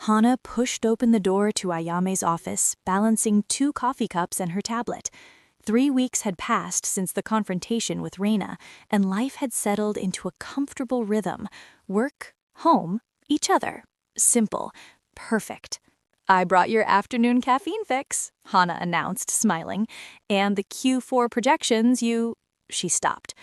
Hana pushed open the door to Ayame's office, balancing 2 coffee cups and her tablet. 3 weeks had passed since the confrontation with Reina, and life had settled into a comfortable rhythm. Work, home, each other. Simple. Perfect. "I brought your afternoon caffeine fix," Hana announced, smiling. "And the Q4 projections you—" She stopped.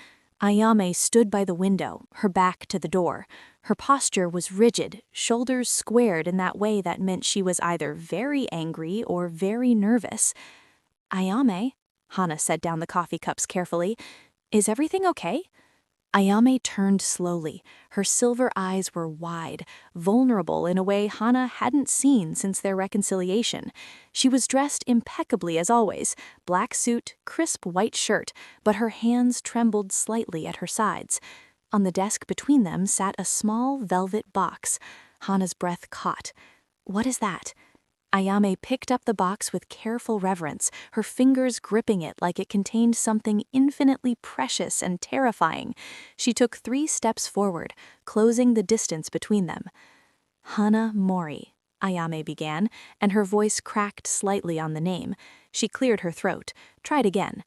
Ayame stood by the window, her back to the door. Her posture was rigid, shoulders squared in that way that meant she was either very angry or very nervous. "Ayame," Hana set down the coffee cups carefully, "is everything okay?" Ayame turned slowly. Her silver eyes were wide, vulnerable in a way Hana hadn't seen since their reconciliation. She was dressed impeccably as always, black suit, crisp white shirt, but her hands trembled slightly at her sides. On the desk between them sat a small velvet box. Hana's breath caught. "What is that?" Ayame picked up the box with careful reverence, her fingers gripping it like it contained something infinitely precious and terrifying. She took 3 steps forward, closing the distance between them. "Hana Mori," Ayame began, and her voice cracked slightly on the name. She cleared her throat, tried again.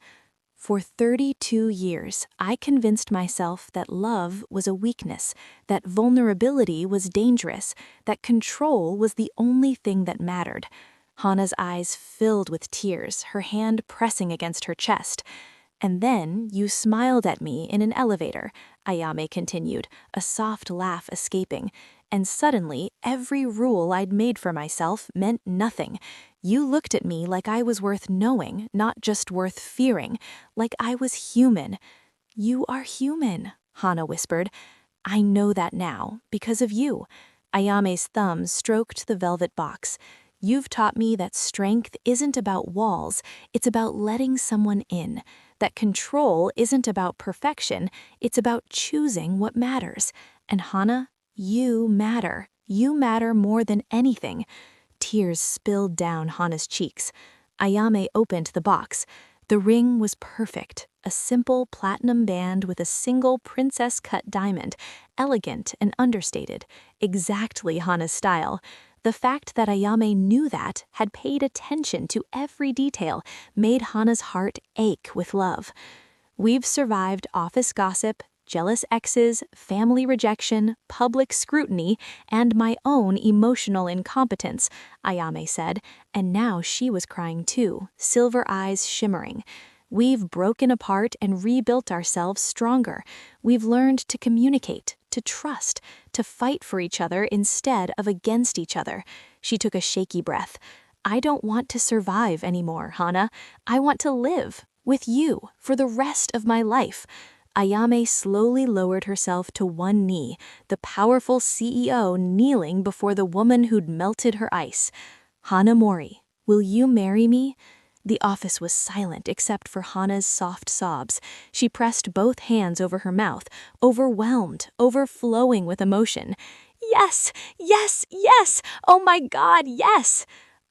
"For 32 years, I convinced myself that love was a weakness, that vulnerability was dangerous, that control was the only thing that mattered." Hana's eyes filled with tears, her hand pressing against her chest. "And then you smiled at me in an elevator," Ayame continued, a soft laugh escaping. "And suddenly, every rule I'd made for myself meant nothing. You looked at me like I was worth knowing, not just worth fearing, like I was human." "You are human," Hana whispered. "I know that now, because of you." Ayame's thumb stroked the velvet box. "You've taught me that strength isn't about walls, it's about letting someone in. That control isn't about perfection, it's about choosing what matters. And Hana, you matter. You matter more than anything." Tears spilled down Hana's cheeks. Ayame opened the box. The ring was perfect, a simple platinum band with a single princess-cut diamond, elegant and understated, exactly Hana's style. The fact that Ayame knew that, had paid attention to every detail, made Hana's heart ache with love. "We've survived office gossip, jealous exes, family rejection, public scrutiny, and my own emotional incompetence," Ayame said, and now she was crying too, silver eyes shimmering. "We've broken apart and rebuilt ourselves stronger. We've learned to communicate, to trust, to fight for each other instead of against each other." She took a shaky breath. "I don't want to survive anymore, Hana. I want to live, with you, for the rest of my life." Ayame slowly lowered herself to one knee, the powerful CEO kneeling before the woman who'd melted her ice. "Hana Mori, will you marry me?" The office was silent except for Hana's soft sobs. She pressed both hands over her mouth, overwhelmed, overflowing with emotion. "Yes, yes, yes! Oh my God, yes!"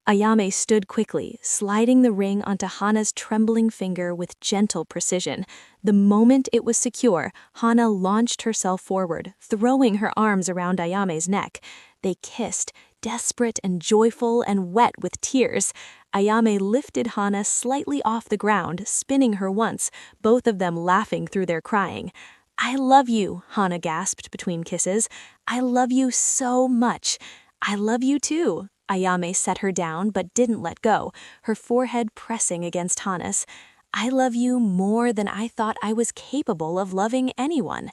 Ayame stood quickly, sliding the ring onto Hana's trembling finger with gentle precision. The moment it was secure, Hana launched herself forward, throwing her arms around Ayame's neck. They kissed, desperate and joyful and wet with tears. Ayame lifted Hana slightly off the ground, spinning her once, both of them laughing through their crying. "I love you," Hana gasped between kisses. "I love you so much." "I love you too." Ayame set her down but didn't let go, her forehead pressing against Hana's. "I love you more than I thought I was capable of loving anyone."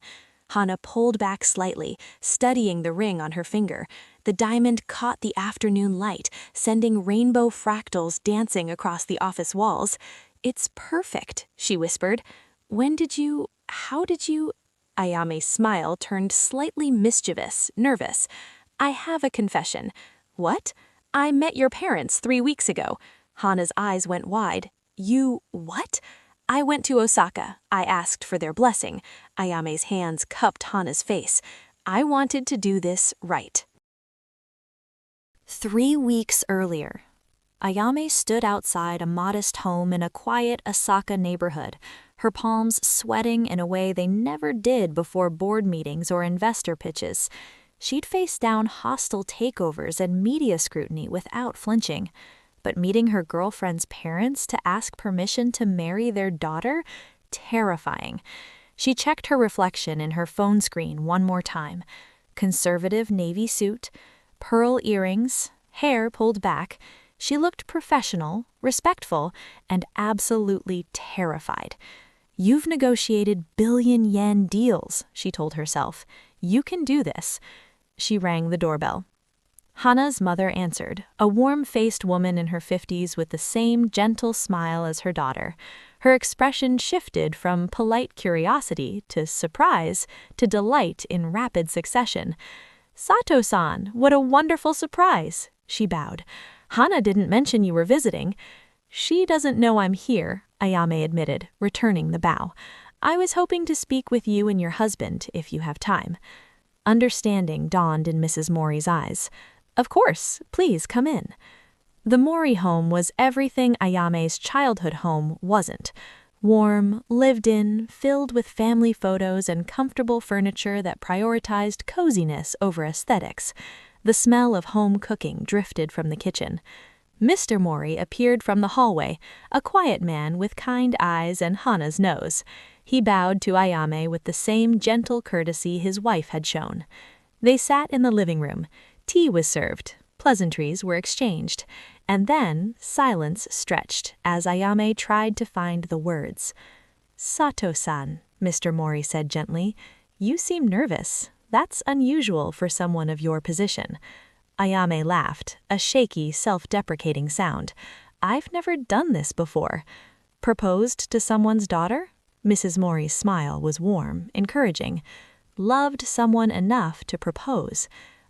Hana pulled back slightly, studying the ring on her finger. The diamond caught the afternoon light, sending rainbow fractals dancing across the office walls. "It's perfect," she whispered. How did you?" Ayame's smile turned slightly mischievous, nervous. "I have a confession." "What?" "I met your parents 3 weeks ago." Hana's eyes went wide. "You what?" "I went to Osaka. I asked for their blessing." Ayame's hands cupped Hana's face. "I wanted to do this right." 3 weeks earlier, Ayame stood outside a modest home in a quiet Osaka neighborhood, her palms sweating in a way they never did before board meetings or investor pitches. She'd faced down hostile takeovers and media scrutiny without flinching. But meeting her girlfriend's parents to ask permission to marry their daughter? Terrifying. She checked her reflection in her phone screen one more time. Conservative navy suit, pearl earrings, hair pulled back. She looked professional, respectful, and absolutely terrified. "You've negotiated billion-yen deals," she told herself. "You can do this." She rang the doorbell. Hana's mother answered, a warm-faced woman in her 50s with the same gentle smile as her daughter. Her expression shifted from polite curiosity to surprise to delight in rapid succession. "Sato-san, what a wonderful surprise!" She bowed. "Hana didn't mention you were visiting." "She doesn't know I'm here," Ayame admitted, returning the bow. "I was hoping to speak with you and your husband, if you have time." Understanding dawned in Mrs. Mori's eyes. "Of course, please come in." The Mori home was everything Ayame's childhood home wasn't. Warm, lived in, filled with family photos and comfortable furniture that prioritized coziness over aesthetics. The smell of home cooking drifted from the kitchen. Mr. Mori appeared from the hallway, a quiet man with kind eyes and Hana's nose. He bowed to Ayame with the same gentle courtesy his wife had shown. They sat in the living room. Tea was served, pleasantries were exchanged, and then silence stretched as Ayame tried to find the words. "Sato-san," Mr. Mori said gently, "you seem nervous. That's unusual for someone of your position." Ayame laughed, a shaky, self-deprecating sound. "I've never done this before." "Proposed to someone's daughter?" Mrs. Mori's smile was warm, encouraging. "Loved someone enough to propose."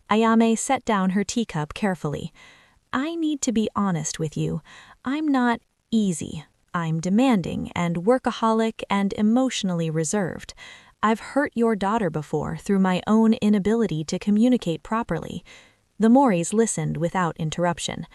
Ayame set down her teacup carefully. "I need to be honest with you. I'm not easy. I'm demanding and workaholic and emotionally reserved. I've hurt your daughter before through my own inability to communicate properly." The Moris listened without interruption.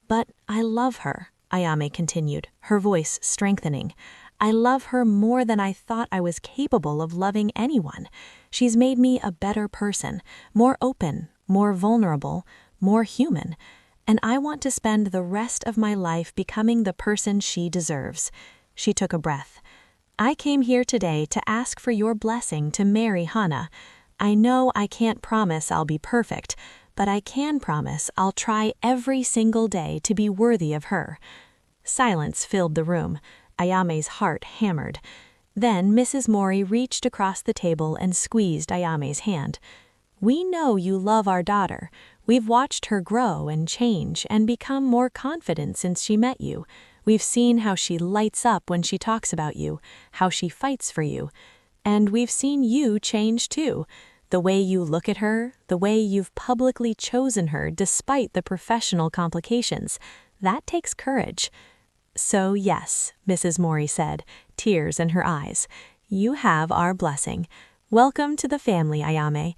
"But I love her," Ayame continued, her voice strengthening. "I love her more than I thought I was capable of loving anyone. She's made me a better person, more open, more vulnerable, more human. And I want to spend the rest of my life becoming the person she deserves." She took a breath. "I came here today to ask for your blessing to marry Hana. I know I can't promise I'll be perfect, but I can promise I'll try every single day to be worthy of her." Silence filled the room. Ayame's heart hammered. Then Mrs. Mori reached across the table and squeezed Ayame's hand. "We know you love our daughter. We've watched her grow and change and become more confident since she met you. We've seen how she lights up when she talks about you, how she fights for you. And we've seen you change too. The way you look at her, the way you've publicly chosen her despite the professional complications. That takes courage." "So yes," Mrs. Mori said, tears in her eyes. "You have our blessing. Welcome to the family, Ayame."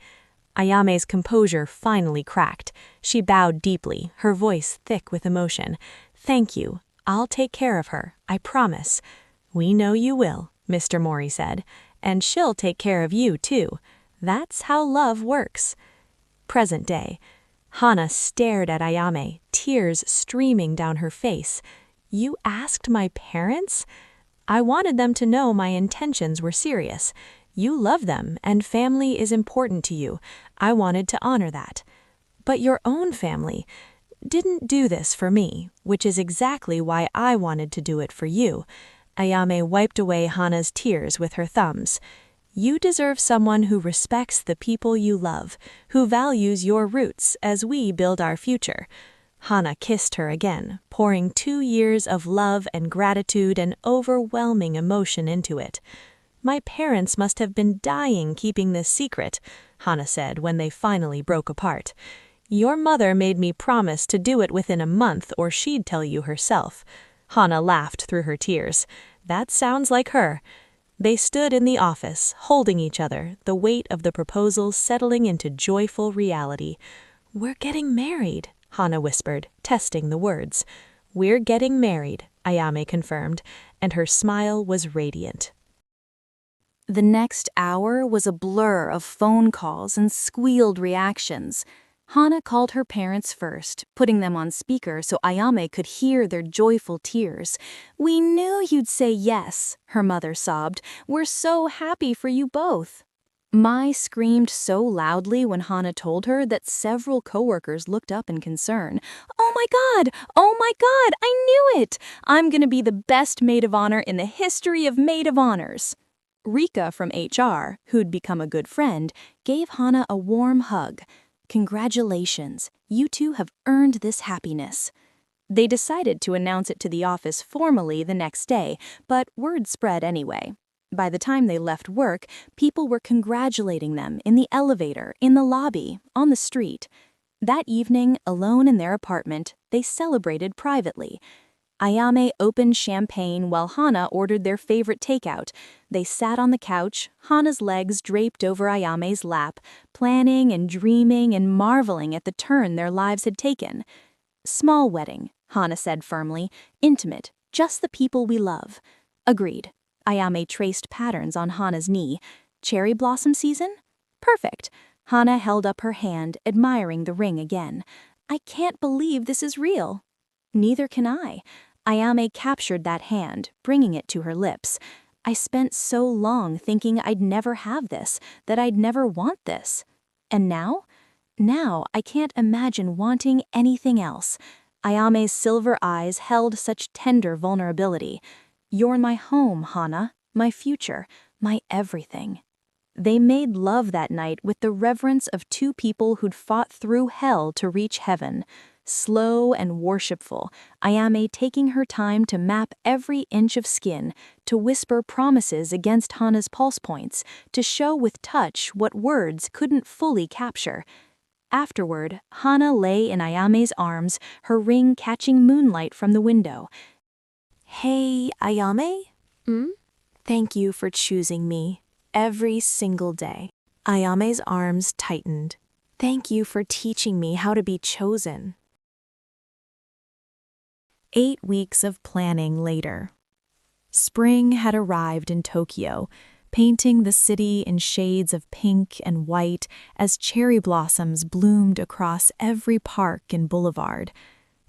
Ayame's composure finally cracked. She bowed deeply, her voice thick with emotion. "Thank you. I'll take care of her, I promise." "We know you will," Mr. Mori said, "and she'll take care of you too. That's how love works." Present day. Hana stared at Ayame, tears streaming down her face. "You asked my parents?" "I wanted them to know my intentions were serious. You love them, and family is important to you. I wanted to honor that." "But your own family didn't do this for me, which is exactly why I wanted to do it for you." Ayame wiped away Hana's tears with her thumbs. "You deserve someone who respects the people you love, who values your roots as we build our future." Hana kissed her again, pouring 2 years of love and gratitude and overwhelming emotion into it. "My parents must have been dying keeping this secret," Hana said when they finally broke apart. "Your mother made me promise to do it within a month or she'd tell you herself." Hana laughed through her tears. "That sounds like her." They stood in the office, holding each other, the weight of the proposal settling into joyful reality. "We're getting married," Hana whispered, testing the words. "We're getting married," Ayame confirmed, and her smile was radiant. The next hour was a blur of phone calls and squealed reactions. Hana called her parents first, putting them on speaker so Ayame could hear their joyful tears. "We knew you'd say yes," her mother sobbed. "We're so happy for you both." Mai screamed so loudly when Hana told her that several coworkers looked up in concern. "Oh my God! Oh my God! I knew it! I'm gonna be the best maid of honor in the history of maid of honors." Rika from HR, who'd become a good friend, gave Hana a warm hug. "Congratulations, you two have earned this happiness." They decided to announce it to the office formally the next day, but word spread anyway. By the time they left work, people were congratulating them in the elevator, in the lobby, on the street. That evening, alone in their apartment, they celebrated privately. Ayame opened champagne while Hana ordered their favorite takeout. They sat on the couch, Hana's legs draped over Ayame's lap, planning and dreaming and marveling at the turn their lives had taken. "Small wedding," Hana said firmly. "Intimate, just the people we love." "Agreed." Ayame traced patterns on Hana's knee. "Cherry blossom season?" "Perfect." Hana held up her hand, admiring the ring again. "I can't believe this is real." "Neither can I." Ayame captured that hand, bringing it to her lips. "I spent so long thinking I'd never have this, that I'd never want this. And now? Now I can't imagine wanting anything else." Ayame's silver eyes held such tender vulnerability. "You're my home, Hana, my future, my everything." They made love that night with the reverence of two people who'd fought through hell to reach heaven. Slow and worshipful, Ayame taking her time to map every inch of skin, to whisper promises against Hana's pulse points, to show with touch what words couldn't fully capture. Afterward, Hana lay in Ayame's arms, her ring catching moonlight from the window. "Hey, Ayame? Thank you for choosing me every single day." Ayame's arms tightened. "Thank you for teaching me how to be chosen." 8 weeks of planning later. Spring had arrived in Tokyo, painting the city in shades of pink and white as cherry blossoms bloomed across every park and boulevard.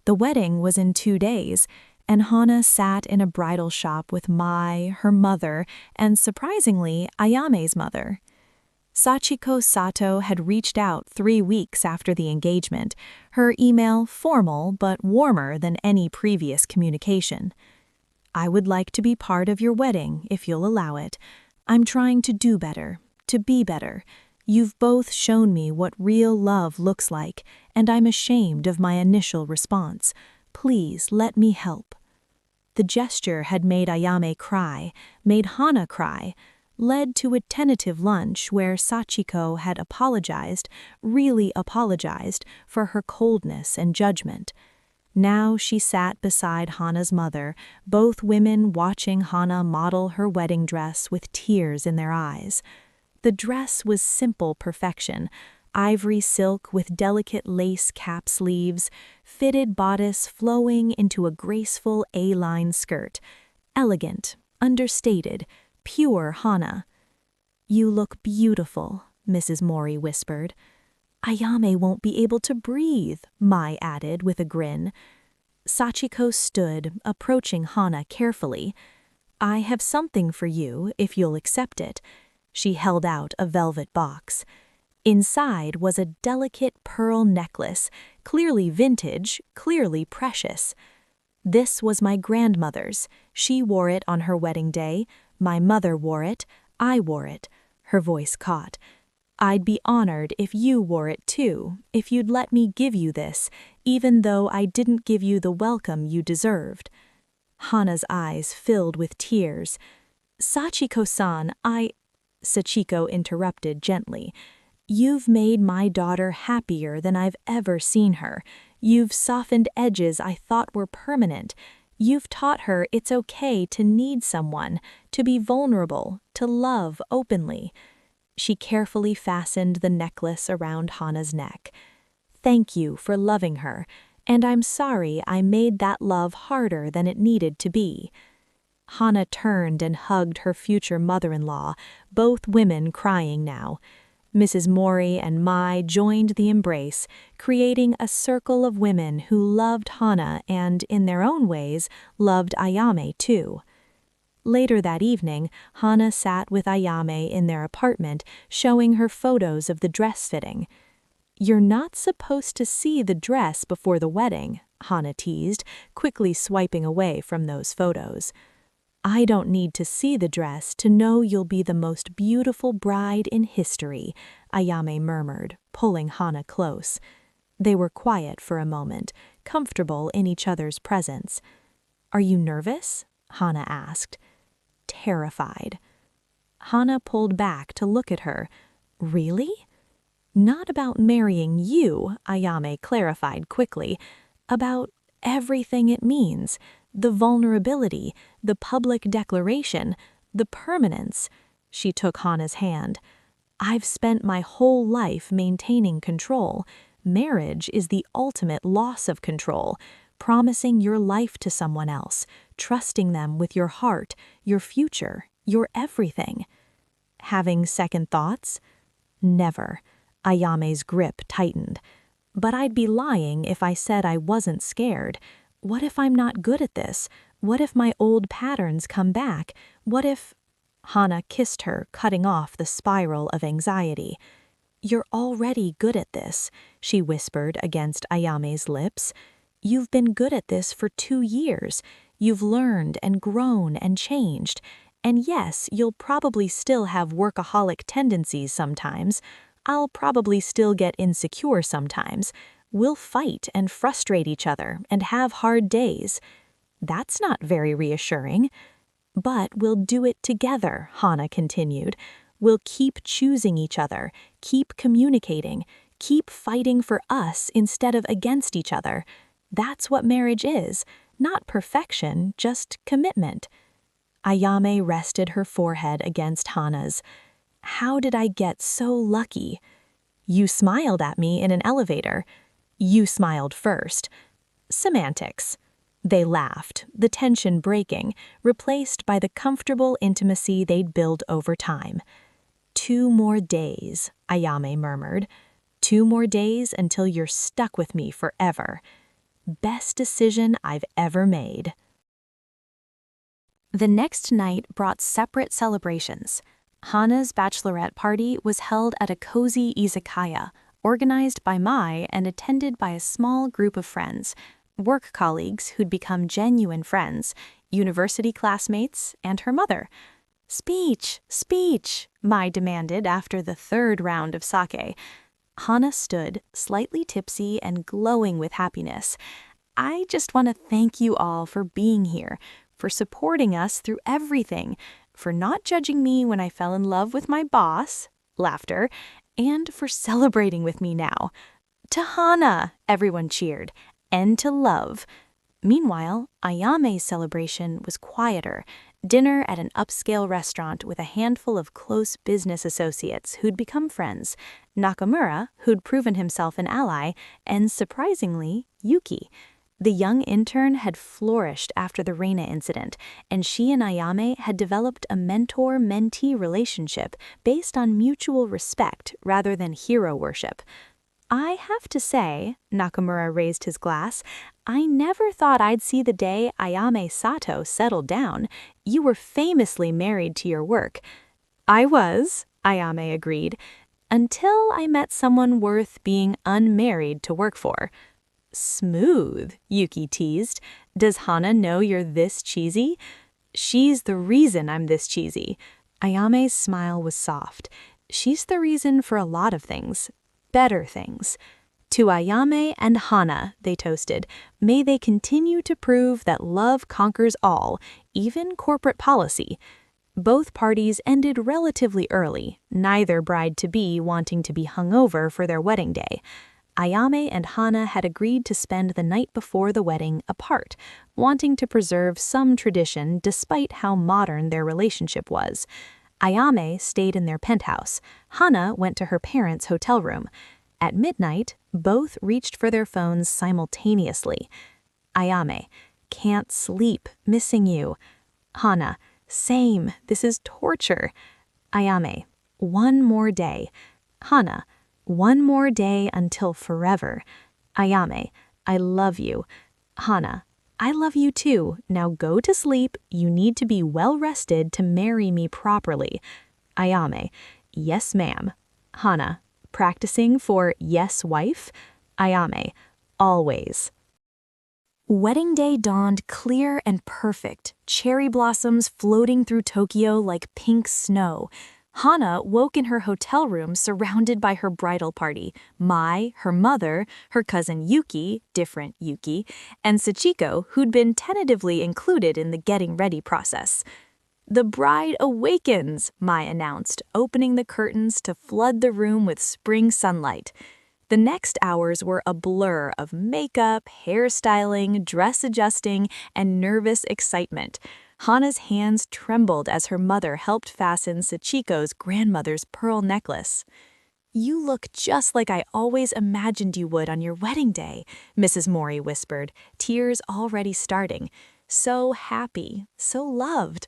The wedding was in 2 days, and Hana sat in a bridal shop with Mai, her mother, and surprisingly, Ayame's mother. Sachiko Sato had reached out 3 weeks after the engagement, her email formal but warmer than any previous communication. "I would like to be part of your wedding, if you'll allow it. I'm trying to do better, to be better. You've both shown me what real love looks like, and I'm ashamed of my initial response. Please let me help." The gesture had made Ayame cry, made Hana cry, led to a tentative lunch where Sachiko had apologized, really apologized, for her coldness and judgment. Now she sat beside Hana's mother, both women watching Hana model her wedding dress with tears in their eyes. The dress was simple perfection, ivory silk with delicate lace cap sleeves, fitted bodice flowing into a graceful A-line skirt. Elegant, understated, pure Hana. "You look beautiful," Mrs. Mori whispered. "Ayame won't be able to breathe," Mai added with a grin. Sachiko stood, approaching Hana carefully. "I have something for you, if you'll accept it." She held out a velvet box. Inside was a delicate pearl necklace, clearly vintage, clearly precious. "This was my grandmother's. She wore it on her wedding day. My mother wore it. I wore it." Her voice caught. "I'd be honored if you wore it too, if you'd let me give you this, even though I didn't give you the welcome you deserved." Hana's eyes filled with tears. "Sachiko-san, Sachiko interrupted gently. "You've made my daughter happier than I've ever seen her. You've softened edges I thought were permanent. You've taught her it's okay to need someone, to be vulnerable, to love openly." She carefully fastened the necklace around Hana's neck. "Thank you for loving her, and I'm sorry I made that love harder than it needed to be." Hana turned and hugged her future mother-in-law, both women crying now. Mrs. Mori and Mai joined the embrace, creating a circle of women who loved Hana and, in their own ways, loved Ayame too. Later that evening, Hana sat with Ayame in their apartment, showing her photos of the dress fitting. "You're not supposed to see the dress before the wedding," Hana teased, quickly swiping away from those photos. "I don't need to see the dress to know you'll be the most beautiful bride in history," Ayame murmured, pulling Hana close. They were quiet for a moment, comfortable in each other's presence. "Are you nervous?" Hana asked. "Terrified." Hana pulled back to look at her. "Really?" "Not about marrying you," Ayame clarified quickly. "About everything it means. The vulnerability, the public declaration, the permanence." She took Hana's hand. "I've spent my whole life maintaining control. Marriage is the ultimate loss of control. Promising your life to someone else, trusting them with your heart, your future, your everything." "Having second thoughts?" "Never." Ayame's grip tightened. "But I'd be lying if I said I wasn't scared. What if I'm not good at this? What if my old patterns come back? What if—" Hana kissed her, cutting off the spiral of anxiety. "You're already good at this," she whispered against Ayame's lips. "You've been good at this for 2 years. You've learned and grown and changed. And yes, you'll probably still have workaholic tendencies sometimes. I'll probably still get insecure sometimes. We'll fight and frustrate each other and have hard days." "That's not very reassuring." "But we'll do it together," Hana continued. "We'll keep choosing each other, keep communicating, keep fighting for us instead of against each other. That's what marriage is, not perfection, just commitment." Ayame rested her forehead against Hana's. "How did I get so lucky?" "You smiled at me in an elevator." "You smiled first." "Semantics." They laughed, the tension breaking, replaced by the comfortable intimacy they'd built over time. 2 more days," Ayame murmured. 2 more days until you're stuck with me forever. Best decision I've ever made." The next night brought separate celebrations. Hana's bachelorette party was held at a cozy izakaya, organized by Mai and attended by a small group of friends, work colleagues who'd become genuine friends, university classmates, and her mother. "Speech, speech," Mai demanded after the 3rd round of sake. Hana stood, slightly tipsy and glowing with happiness. "I just want to thank you all for being here, for supporting us through everything, for not judging me when I fell in love with my boss," laughter, "and for celebrating with me now." "To Hana," everyone cheered, "and to love." Meanwhile, Ayame's celebration was quieter. Dinner at an upscale restaurant with a handful of close business associates who'd become friends, Nakamura, who'd proven himself an ally, and surprisingly, Yuki. The young intern had flourished after the Reina incident, and she and Ayame had developed a mentor-mentee relationship based on mutual respect rather than hero worship. "I have to say," Nakamura raised his glass, "I never thought I'd see the day Ayame Sato settled down. You were famously married to your work." "I was," Ayame agreed, "until I met someone worth being unmarried to work for." "Smooth," Yuki teased. "Does Hana know you're this cheesy?" "She's the reason I'm this cheesy." Ayame's smile was soft. "She's the reason for a lot of things. Better things." "To Ayame and Hana," they toasted. "May they continue to prove that love conquers all, even corporate policy." Both parties ended relatively early, neither bride-to-be wanting to be hungover for their wedding day. Ayame and Hana had agreed to spend the night before the wedding apart, wanting to preserve some tradition despite how modern their relationship was. Ayame stayed in their penthouse. Hana went to her parents' hotel room. At midnight, both reached for their phones simultaneously. "Ayame, can't sleep, missing you." Hana, same, this is torture. Ayame, one more day. Hana, one more day until forever. Ayame, I love you. Hana, I love you too. Now go to sleep. You need to be well rested to marry me properly. Ayame, yes ma'am. Hana, practicing for yes wife? Ayame, always. Wedding day dawned clear and perfect, cherry blossoms floating through Tokyo like pink snow. Hana woke in her hotel room surrounded by her bridal party, Mai, her mother, her cousin Yuki, different Yuki, and Sachiko, who'd been tentatively included in the getting ready process. "The bride awakens," Mai announced, opening the curtains to flood the room with spring sunlight. The next hours were a blur of makeup, hairstyling, dress adjusting, and nervous excitement. Hana's hands trembled as her mother helped fasten Sachiko's grandmother's pearl necklace. "You look just like I always imagined you would on your wedding day," Mrs. Mori whispered, tears already starting. "So happy, so loved."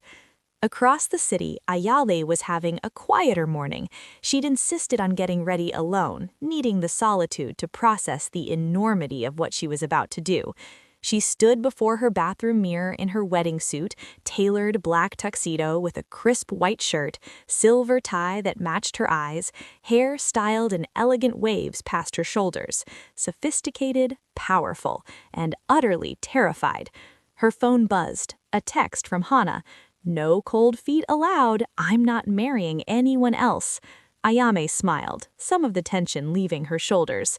Across the city, Ayame was having a quieter morning. She'd insisted on getting ready alone, needing the solitude to process the enormity of what she was about to do. She stood before her bathroom mirror in her wedding suit, tailored black tuxedo with a crisp white shirt, silver tie that matched her eyes, hair styled in elegant waves past her shoulders, sophisticated, powerful, and utterly terrified. Her phone buzzed, a text from Hana. "No cold feet allowed. I'm not marrying anyone else." Ayame smiled, some of the tension leaving her shoulders.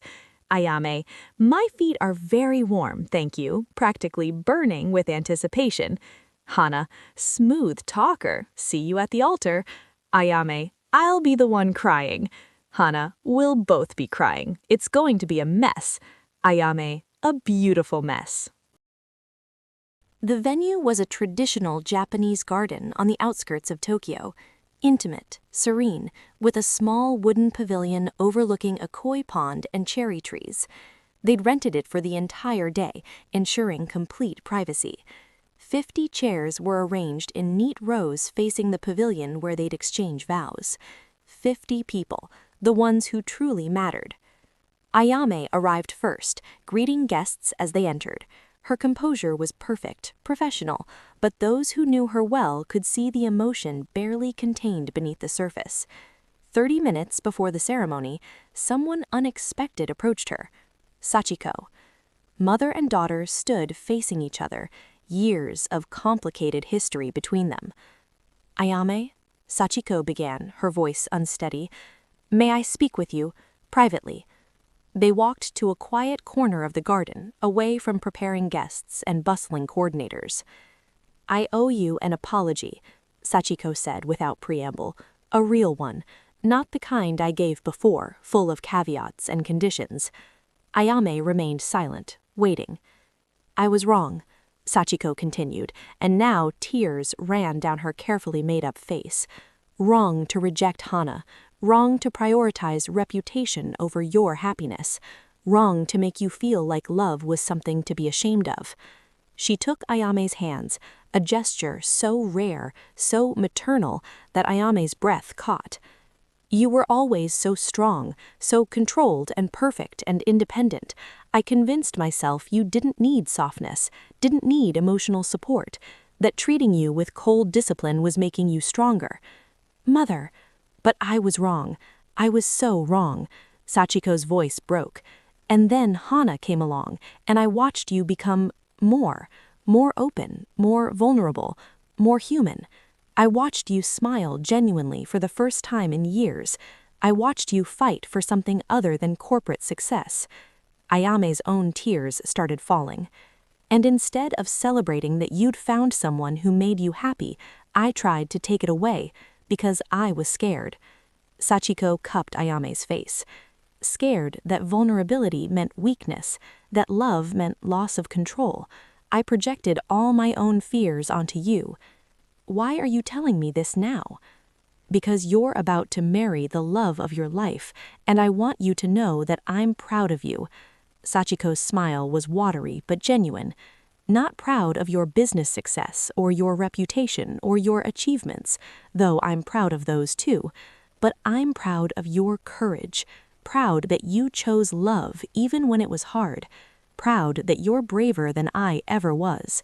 Ayame, "My feet are very warm, thank you, practically burning with anticipation." Hana, "Smooth talker. See you at the altar." Ayame, "I'll be the one crying." Hana, "We'll both be crying. It's going to be a mess." Ayame, "A beautiful mess." The venue was a traditional Japanese garden on the outskirts of Tokyo, intimate, serene, with a small wooden pavilion overlooking a koi pond and cherry trees. They'd rented it for the entire day, ensuring complete privacy. 50 chairs were arranged in neat rows facing the pavilion where they'd exchange vows. 50 people, the ones who truly mattered. Ayame arrived first, greeting guests as they entered. Her composure was perfect, professional, but those who knew her well could see the emotion barely contained beneath the surface. 30 minutes before the ceremony, someone unexpected approached her. Sachiko. Mother and daughter stood facing each other, years of complicated history between them. "Ayame," Sachiko began, her voice unsteady, "may I speak with you, privately?" They walked to a quiet corner of the garden, away from preparing guests and bustling coordinators. "I owe you an apology," Sachiko said without preamble, "a real one, not the kind I gave before, full of caveats and conditions." Ayame remained silent, waiting. "I was wrong," Sachiko continued, and now tears ran down her carefully made-up face. "Wrong to reject Hana. Wrong to prioritize reputation over your happiness. Wrong to make you feel like love was something to be ashamed of." She took Ayame's hands, a gesture so rare, so maternal, that Ayame's breath caught. "You were always so strong, so controlled and perfect and independent. I convinced myself you didn't need softness, didn't need emotional support, that treating you with cold discipline was making you stronger. Mother, but I was wrong. I was so wrong." Sachiko's voice broke. "And then Hana came along, and I watched you become more open, more vulnerable, more human. I watched you smile genuinely for the first time in years. I watched you fight for something other than corporate success." Ayame's own tears started falling. "And instead of celebrating that you'd found someone who made you happy, I tried to take it away, because I was scared." Sachiko cupped Ayame's face. "Scared that vulnerability meant weakness, that love meant loss of control. I projected all my own fears onto you. Why are you telling me this now?" "Because you're about to marry the love of your life, and I want you to know that I'm proud of you." Sachiko's smile was watery but genuine. Not proud of your business success or your reputation or your achievements, though I'm proud of those too. But I'm proud of your courage, proud that you chose love even when it was hard, proud that you're braver than I ever was."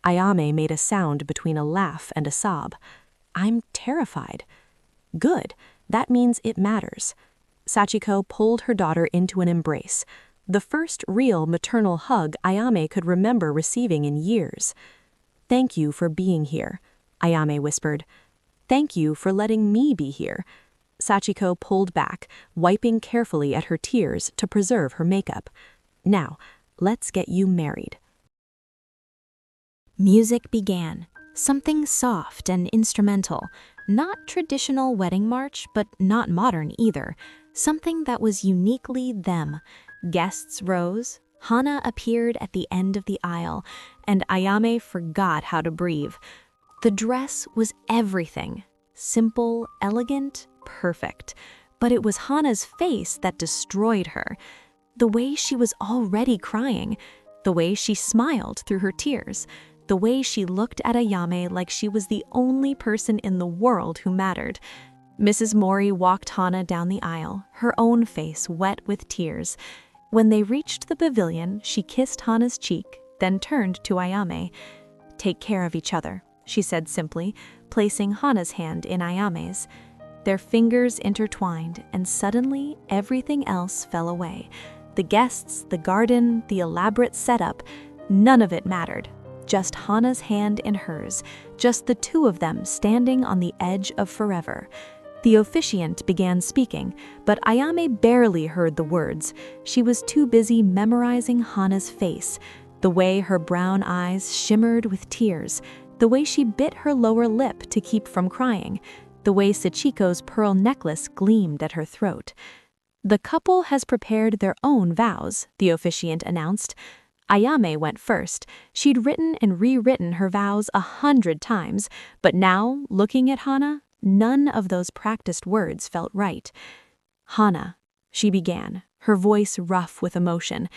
Ayame made a sound between a laugh and a sob. "I'm terrified." "Good. That means it matters." Sachiko pulled her daughter into an embrace, the first real maternal hug Ayame could remember receiving in years. "Thank you for being here," Ayame whispered. "Thank you for letting me be here." Sachiko pulled back, wiping carefully at her tears to preserve her makeup. "Now, let's get you married." Music began, something soft and instrumental, not traditional wedding march, but not modern either, something that was uniquely them. Guests rose, Hana appeared at the end of the aisle, and Ayame forgot how to breathe. The dress was everything, simple, elegant, perfect, but it was Hana's face that destroyed her. The way she was already crying, the way she smiled through her tears, the way she looked at Ayame like she was the only person in the world who mattered. Mrs. Mori walked Hana down the aisle, her own face wet with tears. When they reached the pavilion, she kissed Hana's cheek, then turned to Ayame. "Take care of each other," she said simply, placing Hana's hand in Ayame's. Their fingers intertwined, and suddenly everything else fell away. The guests, the garden, the elaborate setup, none of it mattered. Just Hana's hand in hers, just the two of them standing on the edge of forever. The officiant began speaking, but Ayame barely heard the words. She was too busy memorizing Hana's face, the way her brown eyes shimmered with tears, the way she bit her lower lip to keep from crying, the way Sachiko's pearl necklace gleamed at her throat. "The couple has prepared their own vows," the officiant announced. Ayame went first. She'd written and rewritten her vows 100 times, but now, looking at Hana, none of those practiced words felt right. "Hana," she began, her voice rough with emotion,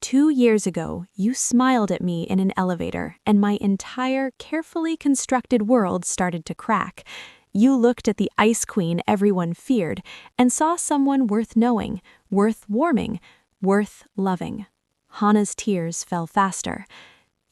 "2 years ago, you smiled at me in an elevator, and my entire carefully constructed world started to crack. You looked at the ice queen everyone feared, and saw someone worth knowing, worth warming, worth loving." Hana's tears fell faster.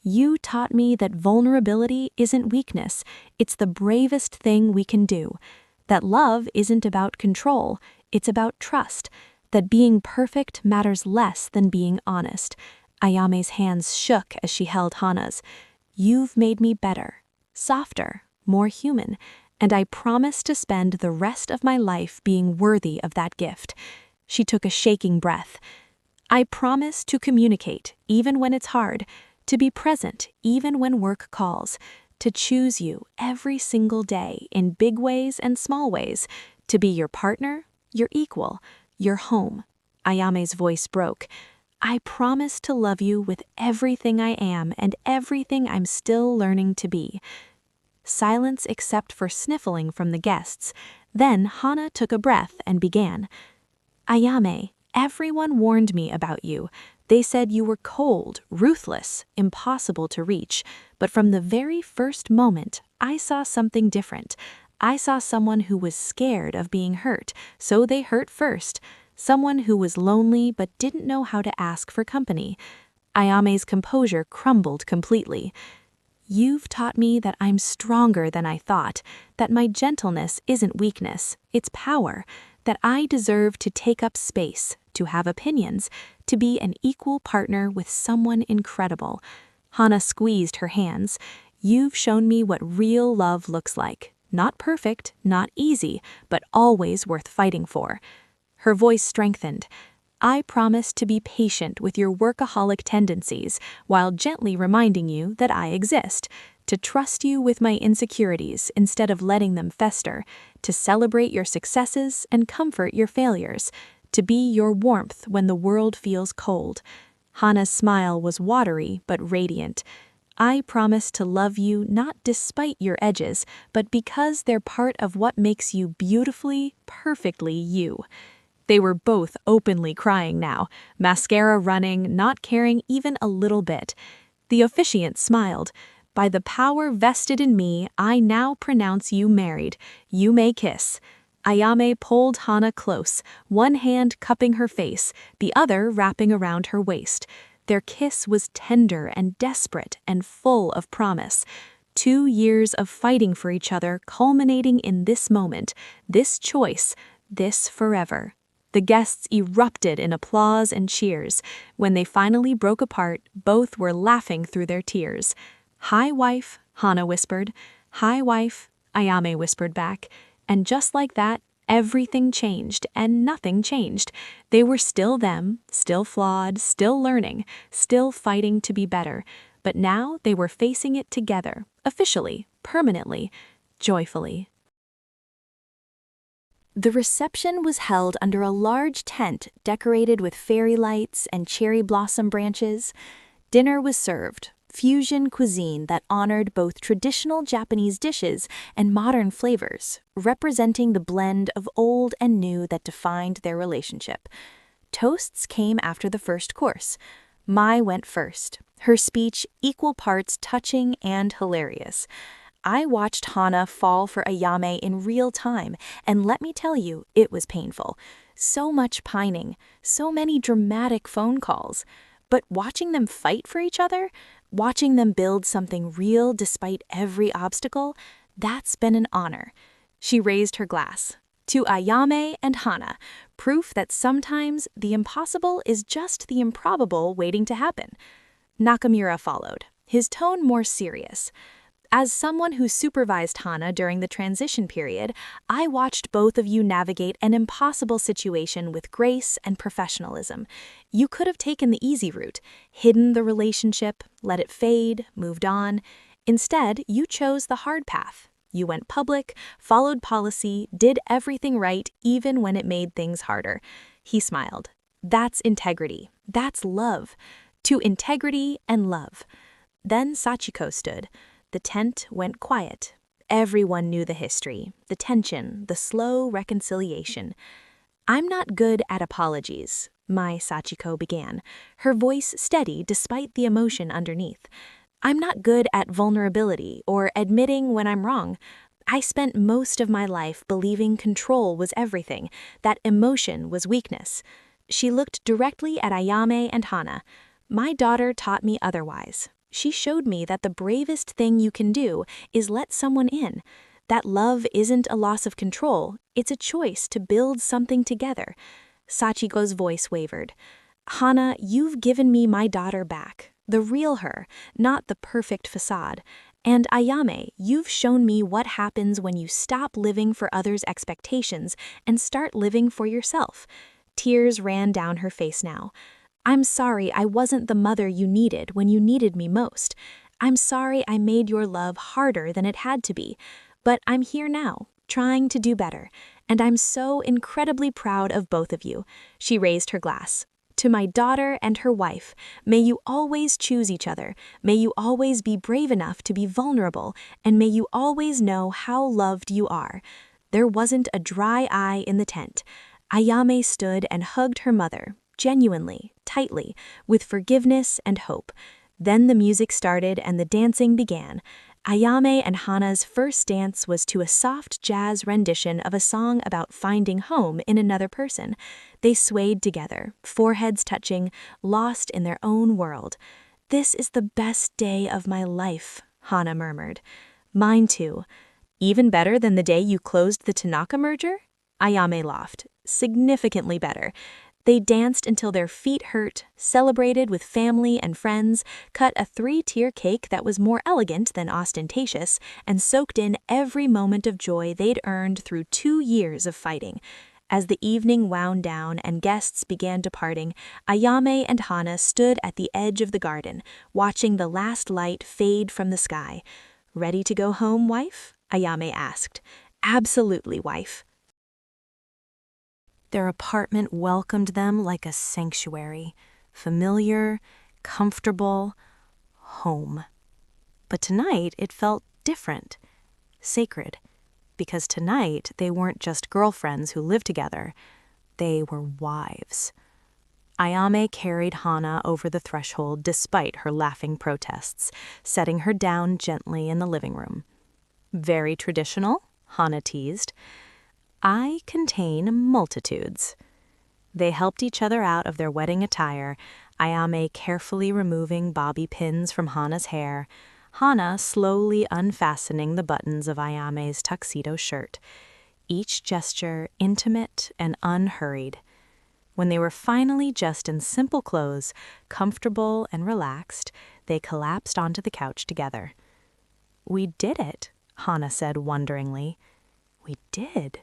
"You taught me that vulnerability isn't weakness, it's the bravest thing we can do. That love isn't about control, it's about trust. That being perfect matters less than being honest." Ayame's hands shook as she held Hana's. "You've made me better, softer, more human, and I promise to spend the rest of my life being worthy of that gift." She took a shaking breath. "I promise to communicate, even when it's hard, to be present, even when work calls, to choose you every single day in big ways and small ways, to be your partner, your equal, your home." Ayame's voice broke. "I promise to love you with everything I am and everything I'm still learning to be." Silence except for sniffling from the guests. Then Hana took a breath and began. "Ayame, everyone warned me about you. They said you were cold, ruthless, impossible to reach. But from the very first moment, I saw something different. I saw someone who was scared of being hurt, so they hurt first. Someone who was lonely but didn't know how to ask for company." Ayame's composure crumbled completely. "You've taught me that I'm stronger than I thought, that my gentleness isn't weakness, it's power, that I deserve to take up space, to have opinions, to be an equal partner with someone incredible." Hana squeezed her hands. "You've shown me what real love looks like. Not perfect, not easy, but always worth fighting for." Her voice strengthened. "I promise to be patient with your workaholic tendencies while gently reminding you that I exist, to trust you with my insecurities instead of letting them fester, to celebrate your successes and comfort your failures, to be your warmth when the world feels cold." Hana's smile was watery but radiant. "I promise to love you not despite your edges, but because they're part of what makes you beautifully, perfectly you." They were both openly crying now, mascara running, not caring even a little bit. The officiant smiled. "By the power vested in me, I now pronounce you married. You may kiss." Ayame pulled Hana close, one hand cupping her face, the other wrapping around her waist. Their kiss was tender and desperate and full of promise. 2 years of fighting for each other culminating in this moment, this choice, this forever. The guests erupted in applause and cheers. When they finally broke apart, both were laughing through their tears. "Hi, wife," Hana whispered. "Hi, wife," Ayame whispered back. And just like that, everything changed, and nothing changed. They were still them, still flawed, still learning, still fighting to be better. But now they were facing it together, officially, permanently, joyfully. The reception was held under a large tent decorated with fairy lights and cherry blossom branches. Dinner was served, fusion cuisine that honored both traditional Japanese dishes and modern flavors, representing the blend of old and new that defined their relationship. Toasts came after the first course. Mai went first, her speech equal parts touching and hilarious. I watched Hana fall for Ayame in real time, and let me tell you, it was painful. So much pining, so many dramatic phone calls. But watching them fight for each other, watching them build something real despite every obstacle, that's been an honor. She raised her glass. To Ayame and Hana, proof that sometimes the impossible is just the improbable waiting to happen. Nakamura followed, his tone more serious. As someone who supervised Hana during the transition period, I watched both of you navigate an impossible situation with grace and professionalism. You could have taken the easy route, hidden the relationship, let it fade, moved on. Instead, you chose the hard path. You went public, followed policy, did everything right even when it made things harder. He smiled. That's integrity. That's love. To integrity and love. Then Sachiko stood. The tent went quiet. Everyone knew the history, the tension, the slow reconciliation. "I'm not good at apologies," my Sachiko began, her voice steady despite the emotion underneath. "I'm not good at vulnerability or admitting when I'm wrong. I spent most of my life believing control was everything, that emotion was weakness." She looked directly at Ayame and Hana. "My daughter taught me otherwise. She showed me that the bravest thing you can do is let someone in, that love isn't a loss of control, it's a choice to build something together." Sachiko's voice wavered. "Hana, you've given me my daughter back, the real her, not the perfect facade. And Ayame, you've shown me what happens when you stop living for others' expectations and start living for yourself." Tears ran down her face now. "I'm sorry I wasn't the mother you needed when you needed me most. I'm sorry I made your love harder than it had to be. But I'm here now, trying to do better. And I'm so incredibly proud of both of you." She raised her glass. "To my daughter and her wife, may you always choose each other. May you always be brave enough to be vulnerable. And may you always know how loved you are." There wasn't a dry eye in the tent. Ayame stood and hugged her mother, genuinely, tightly, with forgiveness and hope. Then the music started and the dancing began. Ayame and Hana's first dance was to a soft jazz rendition of a song about finding home in another person. They swayed together, foreheads touching, lost in their own world. "This is the best day of my life," Hana murmured. "Mine too." "Even better than the day you closed the Tanaka merger?" Ayame laughed. "Significantly better." They danced until their feet hurt, celebrated with family and friends, cut a 3-tier cake that was more elegant than ostentatious, and soaked in every moment of joy they'd earned through 2 years of fighting. As the evening wound down and guests began departing, Ayame and Hana stood at the edge of the garden, watching the last light fade from the sky. "Ready to go home, wife?" Ayame asked. "Absolutely, wife." Their apartment welcomed them like a sanctuary, familiar, comfortable, home. But tonight it felt different, sacred, because tonight they weren't just girlfriends who lived together, they were wives. Ayame carried Hana over the threshold despite her laughing protests, setting her down gently in the living room. Very traditional, Hana teased. I contain multitudes. They helped each other out of their wedding attire, Ayame carefully removing bobby pins from Hana's hair, Hana slowly unfastening the buttons of Ayame's tuxedo shirt, each gesture intimate and unhurried. When they were finally just in simple clothes, comfortable and relaxed, they collapsed onto the couch together. We did it, Hana said wonderingly. We did.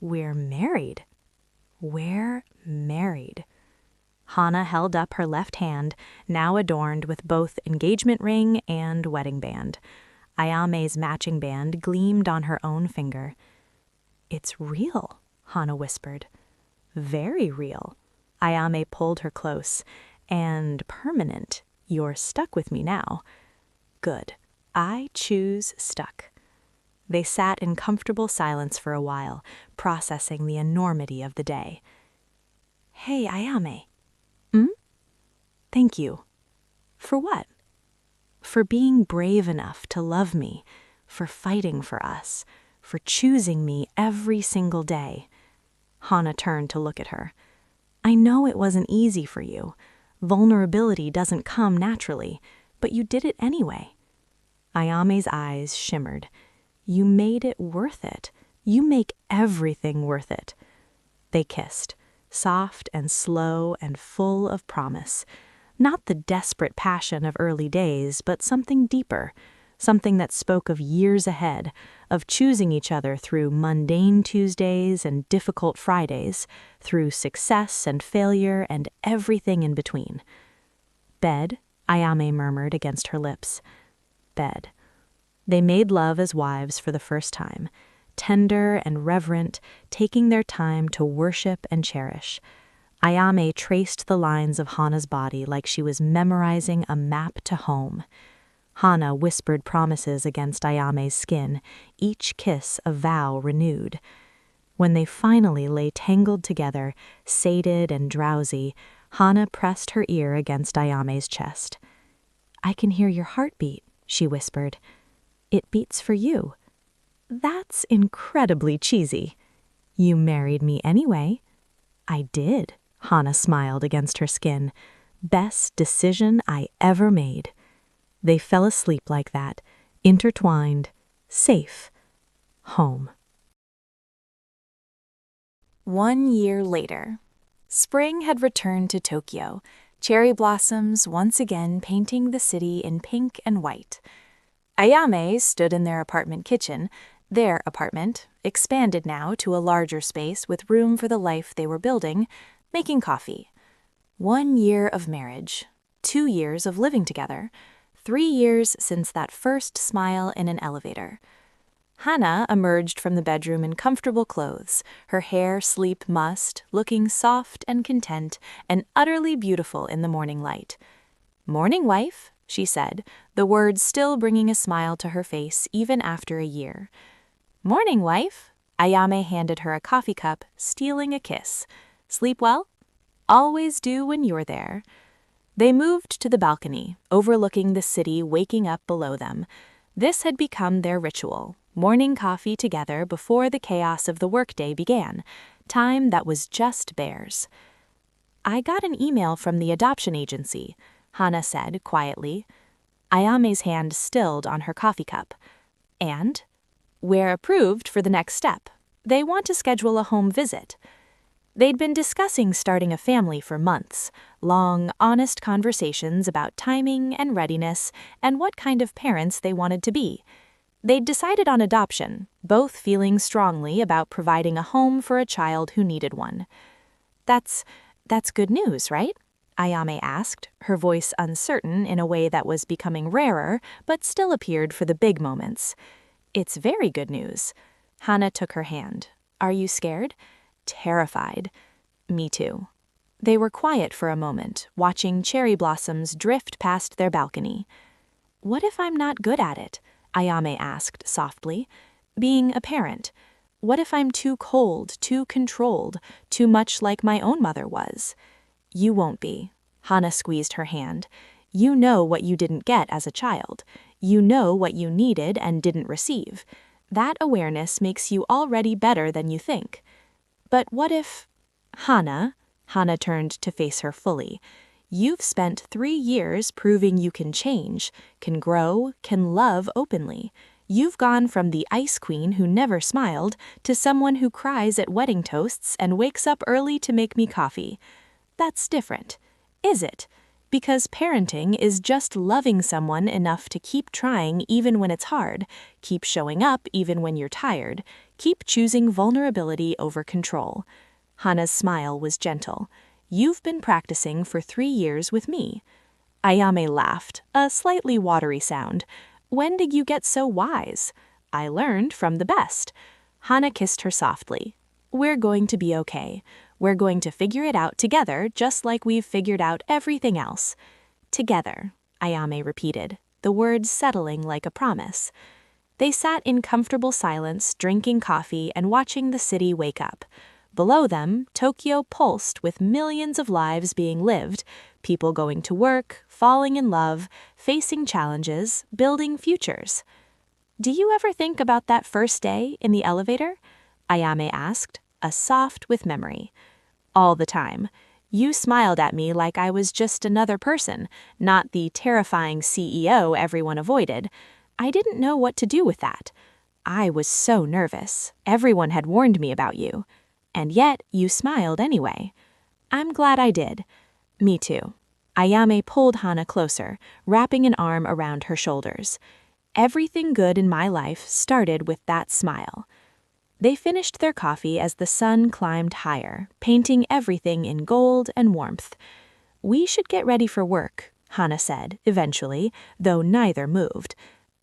We're married. We're married. Hana held up her left hand, now adorned with both engagement ring and wedding band. Ayame's matching band gleamed on her own finger. It's real, Hana whispered. Very real. Ayame pulled her close. And permanent. You're stuck with me now. Good. I choose stuck. They sat in comfortable silence for a while, processing the enormity of the day. Hey, Ayame. Thank you. For what? For being brave enough to love me, for fighting for us, for choosing me every single day. Hana turned to look at her. I know it wasn't easy for you. Vulnerability doesn't come naturally, but you did it anyway. Ayame's eyes shimmered. You made it worth it. You make everything worth it. They kissed, soft and slow and full of promise. Not the desperate passion of early days, but something deeper, something that spoke of years ahead, of choosing each other through mundane Tuesdays and difficult Fridays, through success and failure and everything in between. Bed, Ayame murmured against her lips. Bed. They made love as wives for the first time, tender and reverent, taking their time to worship and cherish. Ayame traced the lines of Hana's body like she was memorizing a map to home. Hana whispered promises against Ayame's skin, each kiss a vow renewed. When they finally lay tangled together, sated and drowsy, Hana pressed her ear against Ayame's chest. I can hear your heartbeat, she whispered. It beats for you. That's incredibly cheesy. You married me anyway. I did, Hana smiled against her skin. Best decision I ever made. They fell asleep like that, intertwined, safe, home. 1 year later. Spring had returned to Tokyo, cherry blossoms once again painting the city in pink and white. Ayame stood in their apartment kitchen, their apartment, expanded now to a larger space with room for the life they were building, making coffee. 1 year of marriage, 2 years of living together, 3 years since that first smile in an elevator. Hana emerged from the bedroom in comfortable clothes, her hair sleep mussed, looking soft and content and utterly beautiful in the morning light. Morning, wife, she said, the words still bringing a smile to her face even after a year. Morning, wife. Ayame handed her a coffee cup, stealing a kiss. Sleep well? Always do when you're there. They moved to the balcony, overlooking the city waking up below them. This had become their ritual, morning coffee together before the chaos of the workday began, time that was just theirs. I got an email from the adoption agency, Hana said quietly. Ayame's hand stilled on her coffee cup. And? We're approved for the next step. They want to schedule a home visit. They'd been discussing starting a family for months, long, honest conversations about timing and readiness and what kind of parents they wanted to be. They'd decided on adoption, both feeling strongly about providing a home for a child who needed one. That's good news, right? Ayame asked, her voice uncertain in a way that was becoming rarer, but still appeared for the big moments. It's very good news. Hana took her hand. Are you scared? Terrified. Me too. They were quiet for a moment, watching cherry blossoms drift past their balcony. What if I'm not good at it? Ayame asked softly. Being a parent. What if I'm too cold, too controlled, too much like my own mother was? You won't be. Hana squeezed her hand. You know what you didn't get as a child. You know what you needed and didn't receive. That awareness makes you already better than you think. But what if... Hana turned to face her fully. You've spent 3 years proving you can change, can grow, can love openly. You've gone from the ice queen who never smiled to someone who cries at wedding toasts and wakes up early to make me coffee. That's different. Is it? Because parenting is just loving someone enough to keep trying even when it's hard, keep showing up even when you're tired, keep choosing vulnerability over control. Hana's smile was gentle. You've been practicing for 3 years with me. Ayame laughed, a slightly watery sound. When did you get so wise? I learned from the best. Hana kissed her softly. We're going to be okay. We're going to figure it out together, just like we've figured out everything else. Together, Ayame repeated, the words settling like a promise. They sat in comfortable silence, drinking coffee and watching the city wake up. Below them, Tokyo pulsed with millions of lives being lived, people going to work, falling in love, facing challenges, building futures. Do you ever think about that first day in the elevator? Ayame asked, a soft with memory. All the time. You smiled at me like I was just another person, not the terrifying CEO everyone avoided. I didn't know what to do with that. I was so nervous. Everyone had warned me about you. And yet, you smiled anyway. I'm glad I did. Me too. Ayame pulled Hana closer, wrapping an arm around her shoulders. Everything good in my life started with that smile. They finished their coffee as the sun climbed higher, painting everything in gold and warmth. We should get ready for work, Hana said, eventually, though neither moved.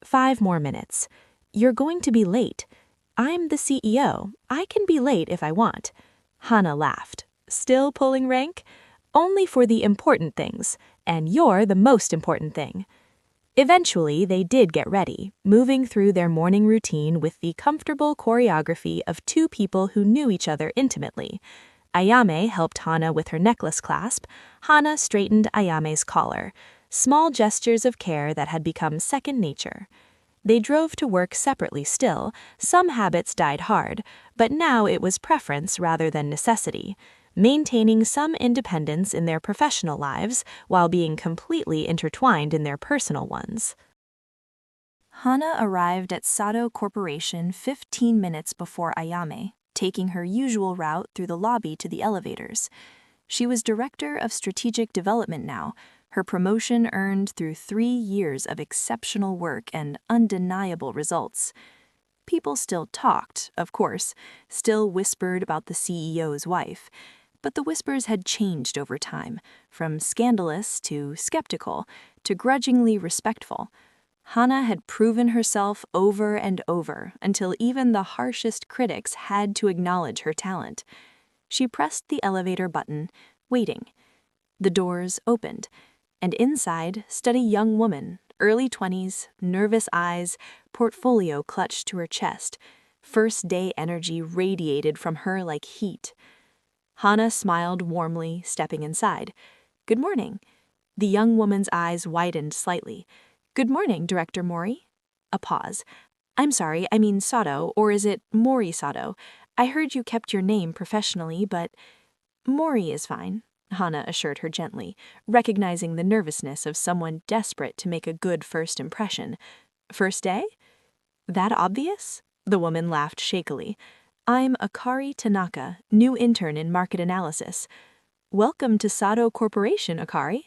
5 more minutes. You're going to be late. I'm the CEO. I can be late if I want. Hana laughed. Still pulling rank? Only for the important things, and you're the most important thing. Eventually, they did get ready, moving through their morning routine with the comfortable choreography of 2 people who knew each other intimately. Ayame helped Hana with her necklace clasp. Hana straightened Ayame's collar. Small gestures of care that had become second nature. They drove to work separately still. Some habits died hard, but now it was preference rather than necessity, maintaining some independence in their professional lives while being completely intertwined in their personal ones. Hana arrived at Sato Corporation 15 minutes before Ayame, taking her usual route through the lobby to the elevators. She was Director of Strategic Development now, her promotion earned through 3 years of exceptional work and undeniable results. People still talked, of course, still whispered about the CEO's wife, but the whispers had changed over time, from scandalous to skeptical to grudgingly respectful. Hana had proven herself over and over until even the harshest critics had to acknowledge her talent. She pressed the elevator button, waiting. The doors opened, and inside stood a young woman, early 20s, nervous eyes, portfolio clutched to her chest. First-day energy radiated from her like heat. Hana smiled warmly, stepping inside. Good morning. The young woman's eyes widened slightly. Good morning, Director Mori. A pause. I'm sorry, I mean Sato, or is it Mori Sato? I heard you kept your name professionally, but... Mori is fine, Hana assured her gently, recognizing the nervousness of someone desperate to make a good first impression. First day? That obvious? The woman laughed shakily. I'm Akari Tanaka, new intern in market analysis. Welcome to Sato Corporation, Akari.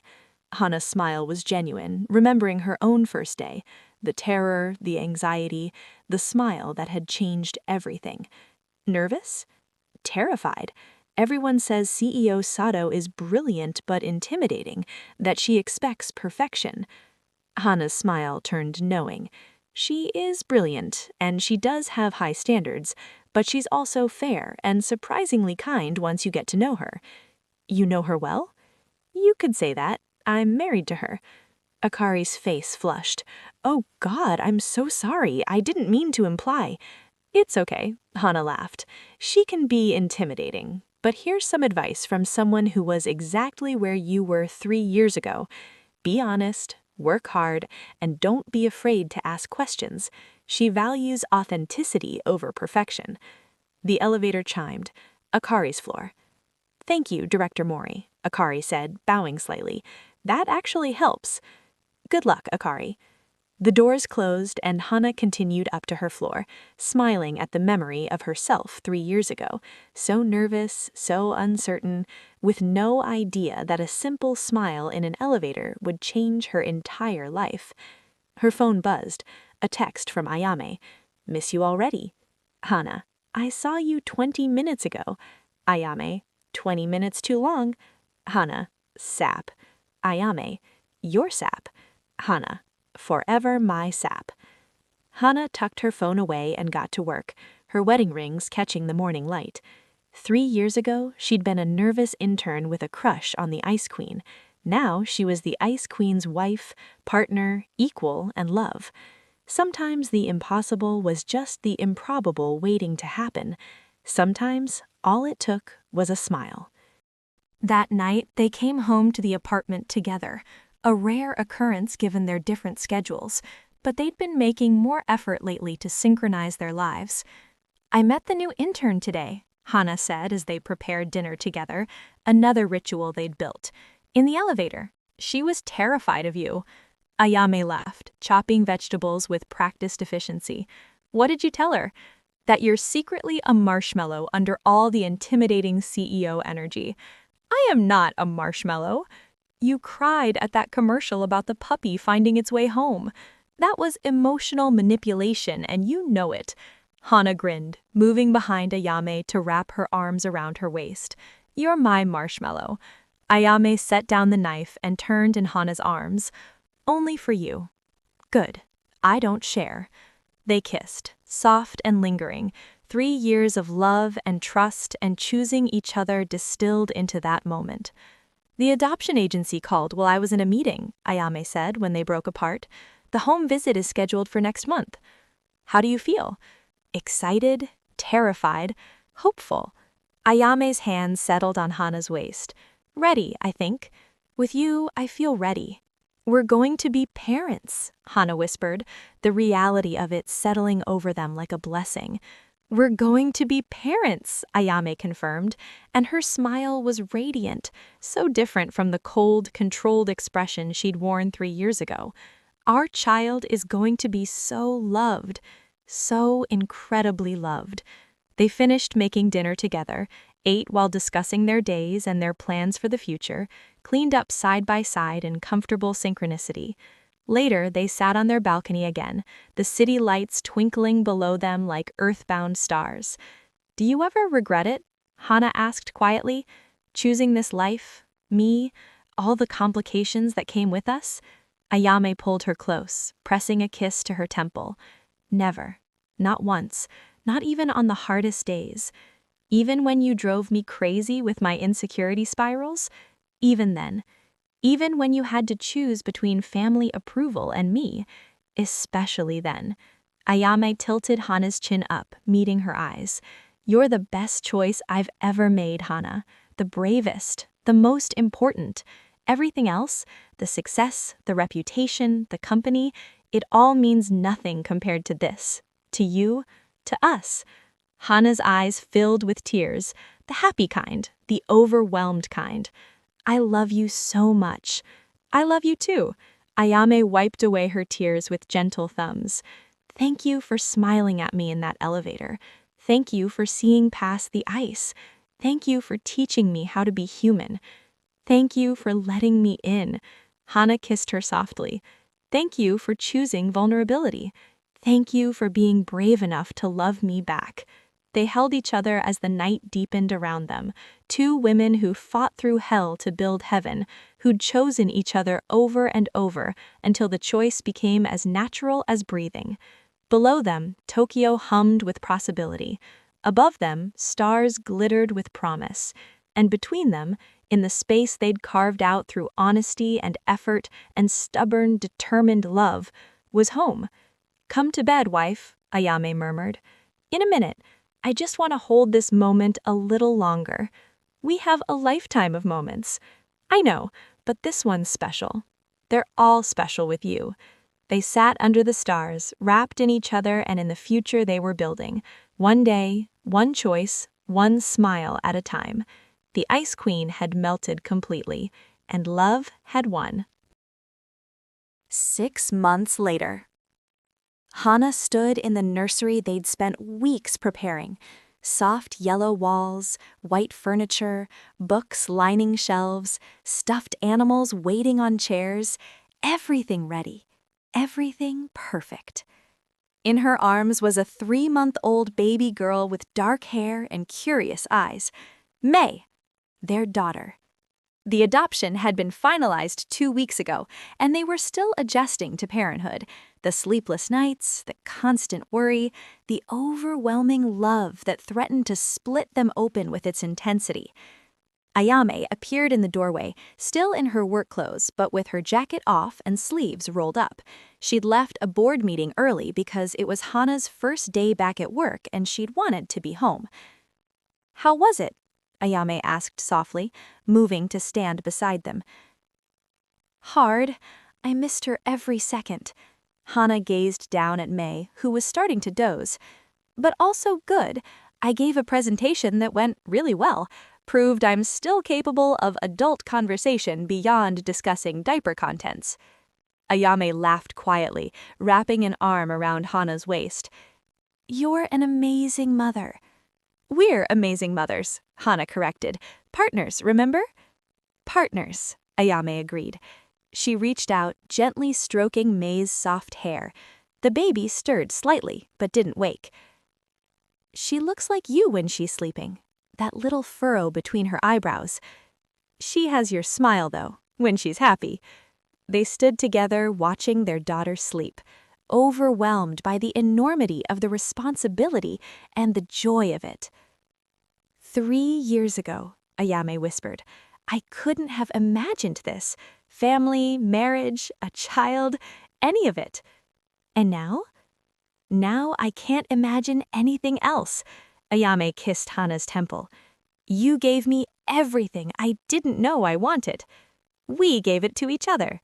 Hana's smile was genuine, remembering her own first day. The terror, the anxiety, the smile that had changed everything. Nervous? Terrified. Everyone says CEO Sato is brilliant but intimidating, that she expects perfection. Hana's smile turned knowing. She is brilliant, and she does have high standards, but she's also fair and surprisingly kind once you get to know her. You know her well? You could say that. I'm married to her. Akari's face flushed. Oh God, I'm so sorry. I didn't mean to imply. It's okay, Hana laughed. She can be intimidating, But here's some advice from someone who was exactly where you were 3 years ago. Be honest, work hard, and don't be afraid to ask questions. She values authenticity over perfection. The elevator chimed. Akari's floor. Thank you, Director Mori, Akari said, bowing slightly. That actually helps. Good luck, Akari. The doors closed and Hana continued up to her floor, smiling at the memory of herself 3 years ago, so nervous, so uncertain, with no idea that a simple smile in an elevator would change her entire life. Her phone buzzed, a text from Ayame. Miss you already. Hana, I saw you 20 minutes ago. Ayame, 20 minutes too long. Hana, sap. Ayame, your sap. Hana, forever my sap. Hana tucked her phone away and got to work, her wedding rings catching the morning light. 3 years ago, she'd been a nervous intern with a crush on the Ice Queen. Now she was the Ice Queen's wife, partner, equal, and love. Sometimes the impossible was just the improbable waiting to happen. Sometimes all it took was a smile. That night, they came home to the apartment together, a rare occurrence given their different schedules, but they'd been making more effort lately to synchronize their lives. I met the new intern today, Hana said as they prepared dinner together, another ritual they'd built. In the elevator. She was terrified of you. Ayame laughed, chopping vegetables with practiced efficiency. What did you tell her? That you're secretly a marshmallow under all the intimidating CEO energy. I am not a marshmallow. You cried at that commercial about the puppy finding its way home. That was emotional manipulation, and you know it. Hana grinned, moving behind Ayame to wrap her arms around her waist. You're my marshmallow. Ayame set down the knife and turned in Hana's arms. Only for you. Good. I don't share. They kissed, soft and lingering, 3 years of love and trust and choosing each other distilled into that moment. The adoption agency called while I was in a meeting, Ayame said when they broke apart. The home visit is scheduled for next month. How do you feel? Excited, terrified, hopeful. Ayame's hand settled on Hana's waist. Ready, I think. With you, I feel ready. We're going to be parents, Hana whispered, the reality of it settling over them like a blessing. We're going to be parents, Ayame confirmed, and her smile was radiant, so different from the cold, controlled expression she'd worn 3 years ago. Our child is going to be so loved, so incredibly loved. They finished making dinner together, ate while discussing their days and their plans for the future, cleaned up side by side in comfortable synchronicity. Later, they sat on their balcony again, the city lights twinkling below them like earthbound stars. Do you ever regret it? Hana asked quietly. Choosing this life, me, all the complications that came with us? Ayame pulled her close, pressing a kiss to her temple. Never. Not once. Not even on the hardest days. Even when you drove me crazy with my insecurity spirals? Even then. Even when you had to choose between family approval and me? Especially then. Ayame tilted Hana's chin up, meeting her eyes. You're the best choice I've ever made, Hana. The bravest. The most important. Everything else, the success, the reputation, the company, it all means nothing compared to this. To you, to us. Hana's eyes filled with tears, the happy kind, the overwhelmed kind. I love you so much. I love you too. Ayame wiped away her tears with gentle thumbs. Thank you for smiling at me in that elevator. Thank you for seeing past the ice. Thank you for teaching me how to be human. Thank you for letting me in. Hana kissed her softly. Thank you for choosing vulnerability. Thank you for being brave enough to love me back. They held each other as the night deepened around them, 2 women who fought through hell to build heaven, who'd chosen each other over and over until the choice became as natural as breathing. Below them, Tokyo hummed with possibility. Above them, stars glittered with promise. And between them, in the space they'd carved out through honesty and effort and stubborn, determined love, was home. Come to bed, wife, Ayame murmured. In a minute. I just want to hold this moment a little longer. We have a lifetime of moments. I know, but this one's special. They're all special with you. They sat under the stars, wrapped in each other and in the future they were building. One day, one choice, one smile at a time. The Ice Queen had melted completely, and love had won. 6 months later. Hana stood in the nursery they'd spent weeks preparing. Soft yellow walls, white furniture, books lining shelves, stuffed animals waiting on chairs, everything ready, everything perfect. In her arms was a 3-month-old baby girl with dark hair and curious eyes. May, their daughter. The adoption had been finalized 2 weeks ago, and they were still adjusting to parenthood. The sleepless nights, the constant worry, the overwhelming love that threatened to split them open with its intensity. Ayame appeared in the doorway, still in her work clothes, but with her jacket off and sleeves rolled up. She'd left a board meeting early because it was Hana's first day back at work and she'd wanted to be home. "How was it?" Ayame asked softly, moving to stand beside them. "Hard. I missed her every second." Hana gazed down at May, who was starting to doze. "But also good. I gave a presentation that went really well. Proved I'm still capable of adult conversation beyond discussing diaper contents." Ayame laughed quietly, wrapping an arm around Hana's waist. "You're an amazing mother." "We're amazing mothers," Hana corrected. "Partners, remember?" "Partners," Ayame agreed. She reached out, gently stroking May's soft hair. The baby stirred slightly, but didn't wake. "She looks like you when she's sleeping. That little furrow between her eyebrows. She has your smile, though, when she's happy." They stood together, watching their daughter sleep, overwhelmed by the enormity of the responsibility and the joy of it. 3 years ago, Ayame whispered, I couldn't have imagined this. Family, marriage, a child, any of it. And now? Now I can't imagine anything else. Ayame kissed Hana's temple. You gave me everything I didn't know I wanted. We gave it to each other.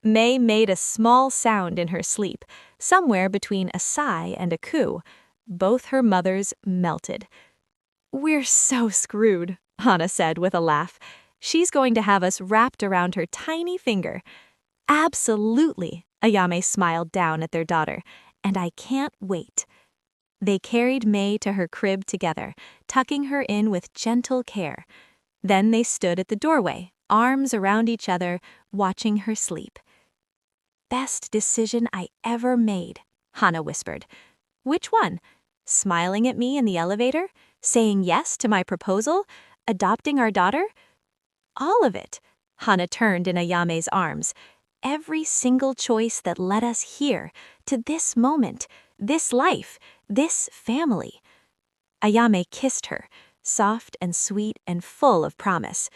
May made a small sound in her sleep, somewhere between a sigh and a coo. Both her mothers melted. We're so screwed, Hana said with a laugh. She's going to have us wrapped around her tiny finger. Absolutely, Ayame smiled down at their daughter, and I can't wait. They carried May to her crib together, tucking her in with gentle care. Then they stood at the doorway, arms around each other, watching her sleep. Best decision I ever made, Hana whispered. Which one? Smiling at me in the elevator? Saying yes to my proposal? Adopting our daughter? All of it. Hana turned in Ayame's arms. Every single choice that led us here, to this moment, this life, this family. Ayame kissed her, soft and sweet and full of promise.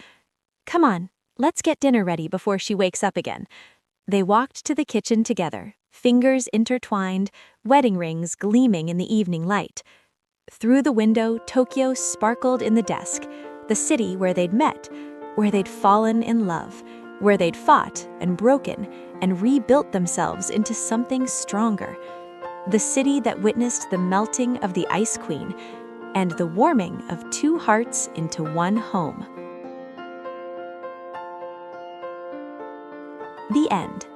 Come on, let's get dinner ready before she wakes up again. They walked to the kitchen together, fingers intertwined, wedding rings gleaming in the evening light. Through the window, Tokyo sparkled in the desk, the city where they'd met, where they'd fallen in love, where they'd fought and broken and rebuilt themselves into something stronger. The city that witnessed the melting of the Ice Queen and the warming of two hearts into one home. The end.